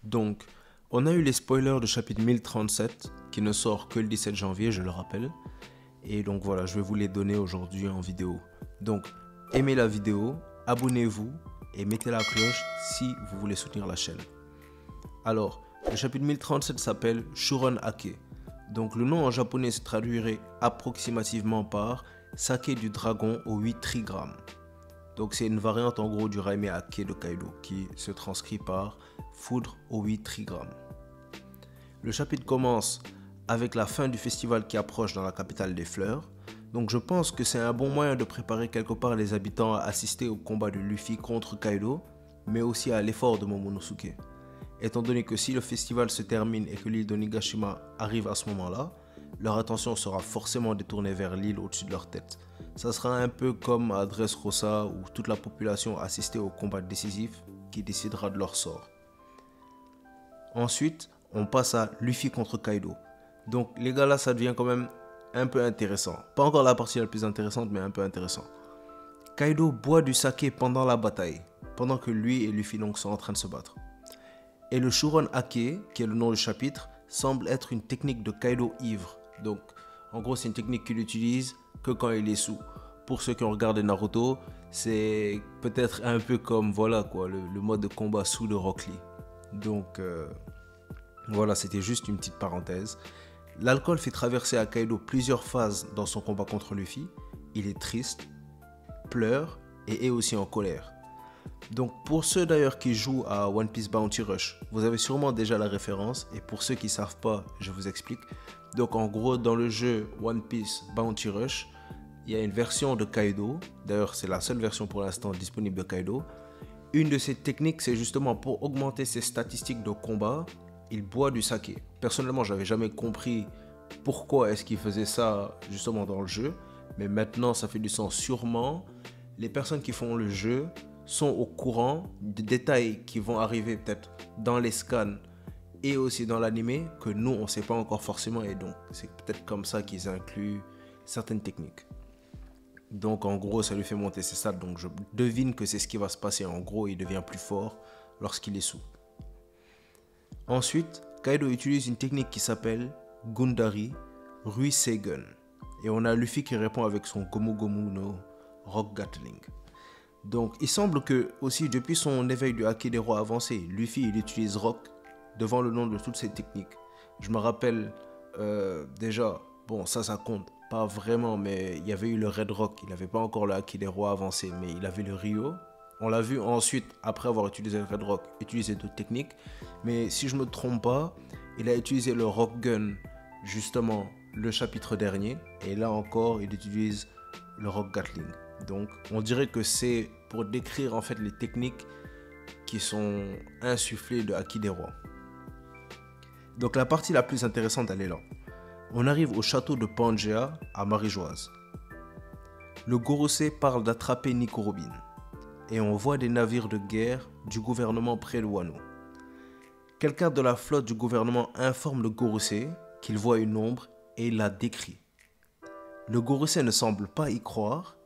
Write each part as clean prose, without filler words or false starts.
Donc, on a eu les spoilers du chapitre 1037 qui ne sort que le 17 janvier, je le rappelle. Et donc voilà, je vais vous les donner aujourd'hui en vidéo. Donc, aimez la vidéo, abonnez-vous et mettez la cloche si vous voulez soutenir la chaîne. Alors, le chapitre 1037 s'appelle Shuron Ake. Donc, le nom en japonais se traduirait approximativement par Saké du dragon aux 8 trigrammes. Donc, c'est une variante en gros du Raime Ake de Kaido qui se transcrit par Foudre aux 8 trigrammes. Le chapitre commence avec la fin du festival qui approche dans la capitale des fleurs. Donc je pense que c'est un bon moyen de préparer quelque part les habitants à assister au combat de Luffy contre Kaido, mais aussi à l'effort de Momonosuke. Étant donné que si le festival se termine et que l'île d'Onigashima arrive à ce moment-là, leur attention sera forcément détournée vers l'île au-dessus de leur tête. Ça sera un peu comme à Dressrosa où toute la population assistait au combat décisif qui décidera de leur sort. Ensuite, on passe à Luffy contre Kaido. Donc les gars là, ça devient quand même un peu intéressant. Pas encore la partie la plus intéressante, mais un peu intéressant. Kaido boit du saké pendant la bataille, pendant que lui et Luffy donc sont en train de se battre. Et le Shuron Ake, qui est le nom du chapitre, semble être une technique de Kaido ivre. Donc en gros, c'est une technique qu'il utilise que quand il est sous. Pour ceux qui ont regardé Naruto, c'est peut-être un peu comme voilà quoi, le mode de combat sous de Rock Lee. Donc voilà, c'était juste une petite parenthèse. L'alcool fait traverser à Kaido plusieurs phases dans son combat contre Luffy. Il est triste, pleure et est aussi en colère. Donc pour ceux d'ailleurs qui jouent à One Piece Bounty Rush, vous avez sûrement déjà la référence. Et pour ceux qui ne savent pas, je vous explique. Donc en gros, dans le jeu One Piece Bounty Rush, il y a une version de Kaido. D'ailleurs, c'est la seule version pour l'instant disponible de Kaido. Une de ces techniques, c'est justement pour augmenter ses statistiques de combat, il boit du saké. Personnellement, j'avais jamais compris pourquoi est-ce qu'il faisait ça justement dans le jeu. Mais maintenant, ça fait du sens. Sûrement, les personnes qui font le jeu sont au courant des détails qui vont arriver peut-être dans les scans et aussi dans l'anime que nous, on ne sait pas encore forcément. Et donc, c'est peut-être comme ça qu'ils incluent certaines techniques. Donc en gros, ça lui fait monter ses stats. Donc je devine que c'est ce qui va se passer. En gros, il devient plus fort lorsqu'il est sous. Ensuite, Kaido utilise une technique qui s'appelle Gundari Ruiseigen. Et on a Luffy qui répond avec son Gomu Gomu no Rock Gatling. Donc il semble que aussi depuis son éveil du Haki des rois avancé, Luffy il utilise Rock devant le nom de toutes ces techniques. Je me rappelle déjà, bon ça compte pas vraiment, mais il y avait eu le Red Rock, il n'avait pas encore le Haki des rois avancé, mais il avait le Ryo. On l'a vu ensuite, après avoir utilisé le Red Rock, utiliser d'autres techniques. Mais si je ne me trompe pas, il a utilisé le Rock Gun, justement, le chapitre dernier. Et là encore, il utilise le Rock Gatling. Donc, on dirait que c'est pour décrire en fait les techniques qui sont insufflées de Haki des rois. Donc, la partie la plus intéressante, elle est là. On arrive au château de Pangea, à Marie-Joise. Le Gorosei parle d'attraper Nico Robin. Et on voit des navires de guerre du gouvernement près de Wano. Quelqu'un de la flotte du gouvernement informe le Gorosei qu'il voit une ombre et il la décrit. Le Gorosei ne semble pas y croire,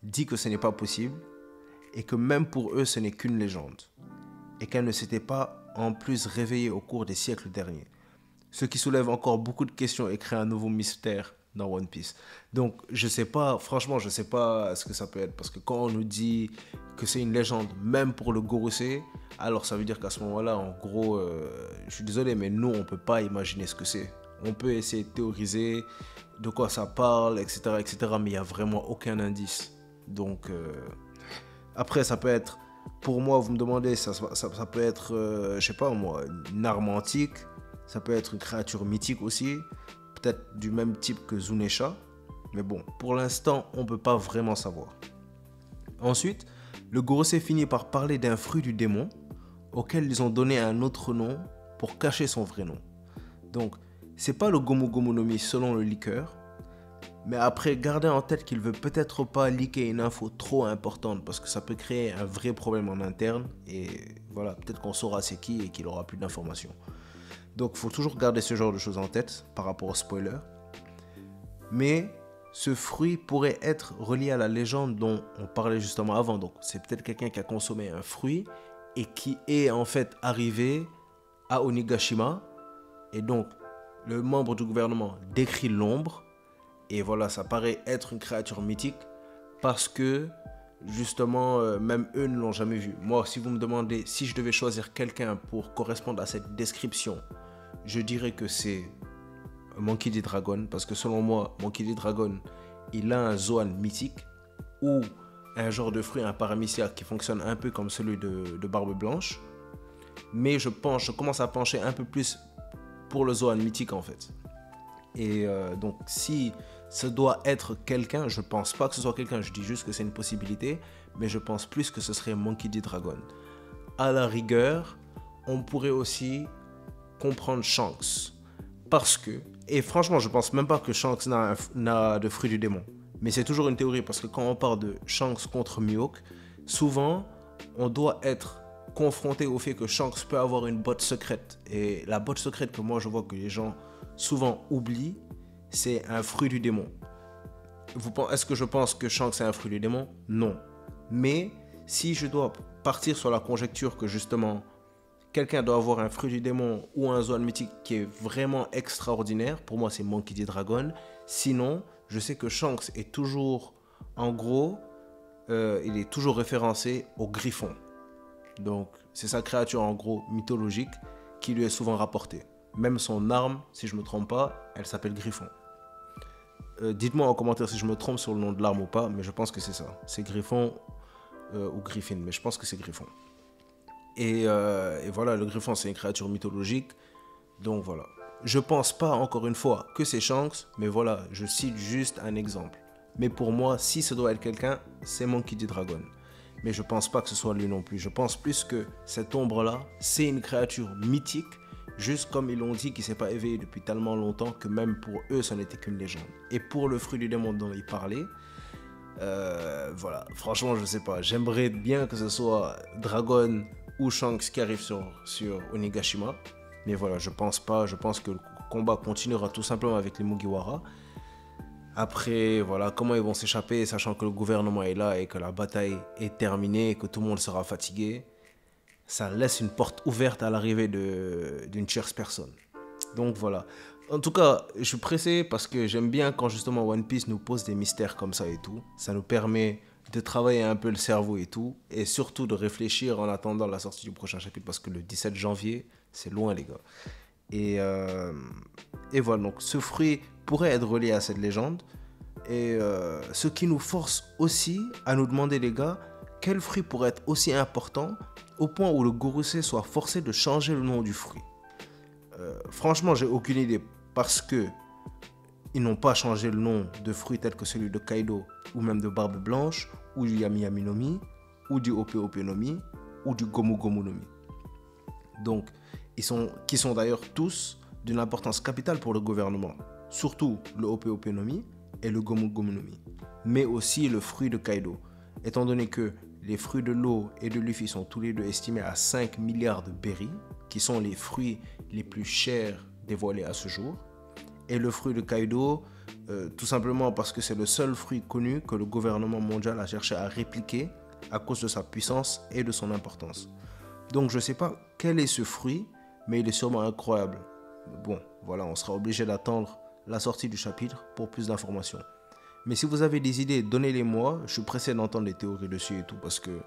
dit que ce n'est pas possible et que même pour eux ce n'est qu'une légende et qu'elle ne s'était pas en plus réveillée au cours des siècles derniers. Ce qui soulève encore beaucoup de questions et crée un nouveau mystère dans One Piece. Donc je sais pas, franchement je sais pas ce que ça peut être, parce que quand on nous dit que c'est une légende même pour le Gorosei, alors ça veut dire qu'à ce moment-là, en gros, je suis désolé, mais nous on peut pas imaginer ce que c'est. On peut essayer de théoriser de quoi ça parle, etc., mais il n'y a vraiment aucun indice. Donc après ça peut être, pour moi vous me demandez, ça peut être, je sais pas moi, une arme antique, ça peut être une créature mythique aussi, peut-être du même type que Zunesha, mais bon, pour l'instant, on ne peut pas vraiment savoir. Ensuite, le Gorosei finit par parler d'un fruit du démon, auquel ils ont donné un autre nom pour cacher son vrai nom. Donc, c'est pas le Gomu Gomu no Mi selon le leaker, mais après, gardez en tête qu'il veut peut-être pas leaker une info trop importante parce que ça peut créer un vrai problème en interne et voilà, peut-être qu'on saura c'est qui et qu'il aura plus d'informations. Donc, il faut toujours garder ce genre de choses en tête par rapport au spoiler. Mais ce fruit pourrait être relié à la légende dont on parlait justement avant. Donc, c'est peut-être quelqu'un qui a consommé un fruit et qui est en fait arrivé à Onigashima. Et donc, le membre du gouvernement décrit l'ombre. Et voilà, ça paraît être une créature mythique parce que, justement, même eux ne l'ont jamais vu. Moi, si vous me demandez si je devais choisir quelqu'un pour correspondre à cette description, je dirais que c'est Monkey D. Dragon, parce que selon moi, Monkey D. Dragon, il a un Zoan mythique ou un genre de fruit, un paramécia qui fonctionne un peu comme celui de Barbe Blanche. Mais je commence à pencher un peu plus pour le Zoan mythique en fait. Et donc si ce doit être quelqu'un, je pense pas que ce soit quelqu'un, je dis juste que c'est une possibilité, mais je pense plus que ce serait Monkey D. Dragon. À la rigueur, on pourrait aussi comprendre Shanks. Parce que, et franchement, je pense même pas que Shanks n'a de fruit du démon. Mais c'est toujours une théorie parce que quand on parle de Shanks contre Mihawk, souvent on doit être confronté au fait que Shanks peut avoir une botte secrète. Et la botte secrète que moi je vois que les gens souvent oublient, c'est un fruit du démon. Est-ce que je pense que Shanks est un fruit du démon? Non. Mais si je dois partir sur la conjecture que justement quelqu'un doit avoir un fruit du démon ou un Zoan mythique qui est vraiment extraordinaire, pour moi c'est Monkey D. Dragon. Sinon, je sais que Shanks est toujours, en gros, il est toujours référencé au Griffon. Donc c'est sa créature en gros mythologique qui lui est souvent rapportée. Même son arme, si je ne me trompe pas, elle s'appelle Griffon. Dites-moi en commentaire si je me trompe sur le nom de l'arme ou pas, mais je pense que c'est ça. C'est Griffon ou Griffin, mais je pense que c'est Griffon. Et voilà, le Griffon c'est une créature mythologique. Donc voilà. Je pense pas encore une fois que c'est Shanks, mais voilà, je cite juste un exemple. Mais pour moi, si ce doit être quelqu'un, c'est Monkey D. Dragon. Mais je pense pas que ce soit lui non plus. Je pense plus que cette ombre-là, c'est une créature mythique, juste comme ils l'ont dit, qui s'est pas éveillé depuis tellement longtemps que même pour eux, ça n'était qu'une légende. Et pour le fruit du démon dont ils parlaient, voilà, franchement, je sais pas. J'aimerais bien que ce soit Dragon ou Shanks qui arrive sur Onigashima. Mais voilà, je pense pas. Je pense que le combat continuera tout simplement avec les Mugiwara. Après, voilà, comment ils vont s'échapper, sachant que le gouvernement est là et que la bataille est terminée et que tout le monde sera fatigué. Ça laisse une porte ouverte à l'arrivée d'une tierce personne. Donc voilà. En tout cas, je suis pressé parce que j'aime bien quand justement One Piece nous pose des mystères comme ça et tout. Ça nous permet de travailler un peu le cerveau et tout. Et surtout de réfléchir en attendant la sortie du prochain chapitre parce que le 17 janvier, c'est loin les gars. Et voilà, donc ce fruit pourrait être relié à cette légende. Et ce qui nous force aussi à nous demander les gars, quel fruit pourrait être aussi important au point où le Gorosei soit forcé de changer le nom du fruit. Franchement, j'ai aucune idée parce que ils n'ont pas changé le nom de fruits tels que celui de Kaido ou même de Barbe Blanche ou du Yami Yami no Mi ou du Ope Ope no Mi ou du Gomu Gomu no Mi. Donc, qui sont d'ailleurs tous d'une importance capitale pour le gouvernement. Surtout le Ope Ope no Mi et le Gomu Gomu no Mi. Mais aussi le fruit de Kaido. Étant donné que les fruits de l'eau et de Luffy sont tous les deux estimés à 5 milliards de berries, qui sont les fruits les plus chers dévoilés à ce jour. Et le fruit de Kaido, tout simplement parce que c'est le seul fruit connu que le gouvernement mondial a cherché à répliquer à cause de sa puissance et de son importance. Donc je ne sais pas quel est ce fruit, mais il est sûrement incroyable. Bon, voilà, on sera obligé d'attendre la sortie du chapitre pour plus d'informations. Mais si vous avez des idées, donnez-les-moi. Je suis pressé d'entendre les théories dessus et tout parce que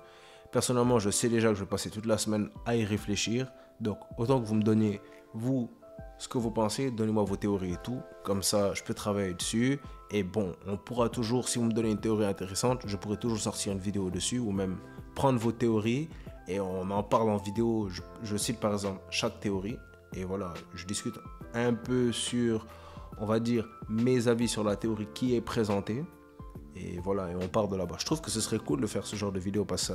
personnellement, je sais déjà que je vais passer toute la semaine à y réfléchir. Donc, autant que vous me donniez, vous, ce que vous pensez, donnez-moi vos théories et tout. Comme ça, je peux travailler dessus. Et bon, on pourra toujours, si vous me donnez une théorie intéressante, je pourrai toujours sortir une vidéo dessus ou même prendre vos théories et on en parle en vidéo. Je cite par exemple chaque théorie et voilà, je discute un peu sur, on va dire, mes avis sur la théorie qui est présentée. Et voilà, et on part de là-bas. Je trouve que ce serait cool de faire ce genre de vidéo parce que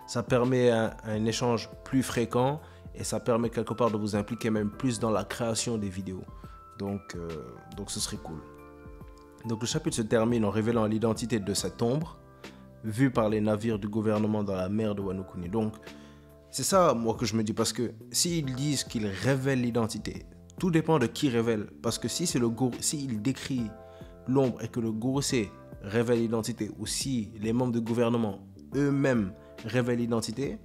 ça permet un échange plus fréquent et ça permet quelque part de vous impliquer même plus dans la création des vidéos. Donc ce serait cool. Donc le chapitre se termine en révélant l'identité de cette ombre vue par les navires du gouvernement dans la mer de Wano Kuni. Donc c'est ça moi que je me dis, parce que s'ils disent qu'ils révèlent l'identité, tout dépend de qui révèle. Parce que si c'est s'il décrit l'ombre et que le Gorosei révèle l'identité, ou si les membres du gouvernement eux-mêmes révèlent l'identité,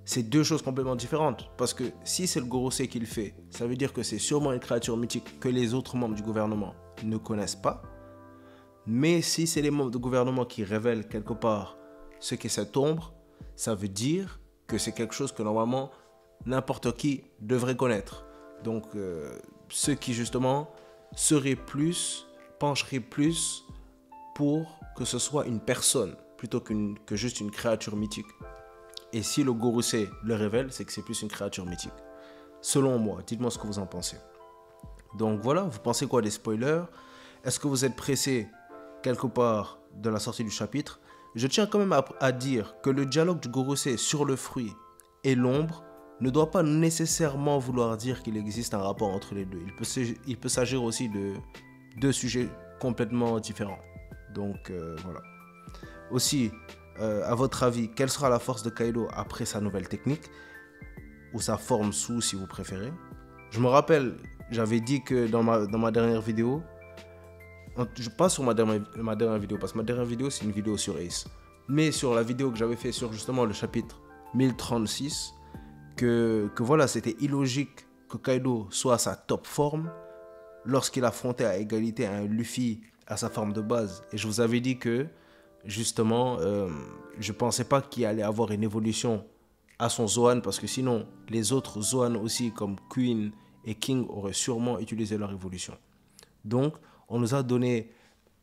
c'est deux choses complètement différentes. Parce que si c'est le Gorosei qui le fait, ça veut dire que c'est sûrement une créature mythique que les autres membres du gouvernement ne connaissent pas. Mais si c'est les membres du gouvernement qui révèlent quelque part ce qu'est cette ombre, ça veut dire que c'est quelque chose que normalement n'importe qui devrait connaître. Donc ceux qui justement pencheraient plus pour que ce soit une personne plutôt que juste une créature mythique. Et si le Gorosei le révèle, c'est que c'est plus une créature mythique. Selon moi, dites-moi ce que vous en pensez. Donc voilà, vous pensez quoi des spoilers? Est-ce que vous êtes pressé quelque part de la sortie du chapitre? Je tiens quand même à dire que le dialogue du Gorosei sur le fruit et l'ombre ne doit pas nécessairement vouloir dire qu'il existe un rapport entre les deux. Il peut s'agir aussi de deux sujets complètement différents. Donc voilà. Aussi, à votre avis, quelle sera la force de Kaido après sa nouvelle technique, ou sa forme sous si vous préférez? Je me rappelle, j'avais dit que dans ma dernière vidéo, je passe sur ma dernière vidéo, parce que ma dernière vidéo c'est une vidéo sur Ace, mais sur la vidéo que j'avais fait sur justement le chapitre 1036, que voilà, c'était illogique que Kaido soit à sa top forme lorsqu'il affrontait à égalité un Luffy à sa forme de base. Et je vous avais dit que justement je pensais pas qu'il allait avoir une évolution à son Zoan, parce que sinon les autres Zoan aussi comme Queen et King auraient sûrement utilisé leur évolution. Donc on nous a donné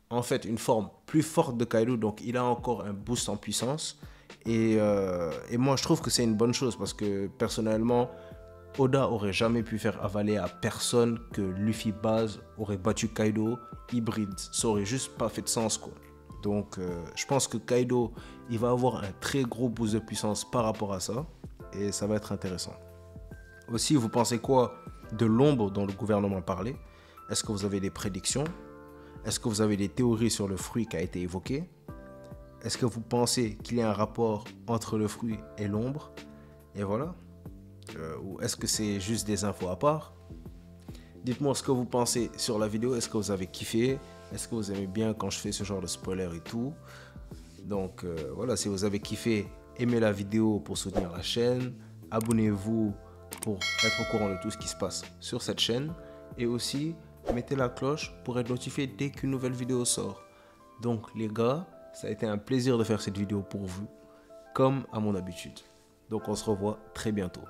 en fait une forme plus forte de Kaido, donc il a encore un boost en puissance. Et moi je trouve que c'est une bonne chose, parce que personnellement Oda aurait jamais pu faire avaler à personne que Luffy base aurait battu Kaido hybride. Ça aurait juste pas fait de sens quoi. Donc je pense que Kaido il va avoir un très gros boost de puissance par rapport à ça, et ça va être intéressant. Aussi, vous pensez quoi de l'ombre dont le gouvernement parlait? Est-ce que vous avez des prédictions? Est-ce que vous avez des théories sur le fruit qui a été évoqué? Est-ce que vous pensez qu'il y a un rapport entre le fruit et l'ombre? Et voilà. Ou est-ce que c'est juste des infos à part? Dites-moi ce que vous pensez sur la vidéo. Est-ce que vous avez kiffé? Est-ce que vous aimez bien quand je fais ce genre de spoiler et tout? Donc voilà, si vous avez kiffé, aimez la vidéo pour soutenir la chaîne. Abonnez-vous pour être au courant de tout ce qui se passe sur cette chaîne. Et aussi, mettez la cloche pour être notifié dès qu'une nouvelle vidéo sort. Donc les gars, ça a été un plaisir de faire cette vidéo pour vous, comme à mon habitude. Donc on se revoit très bientôt.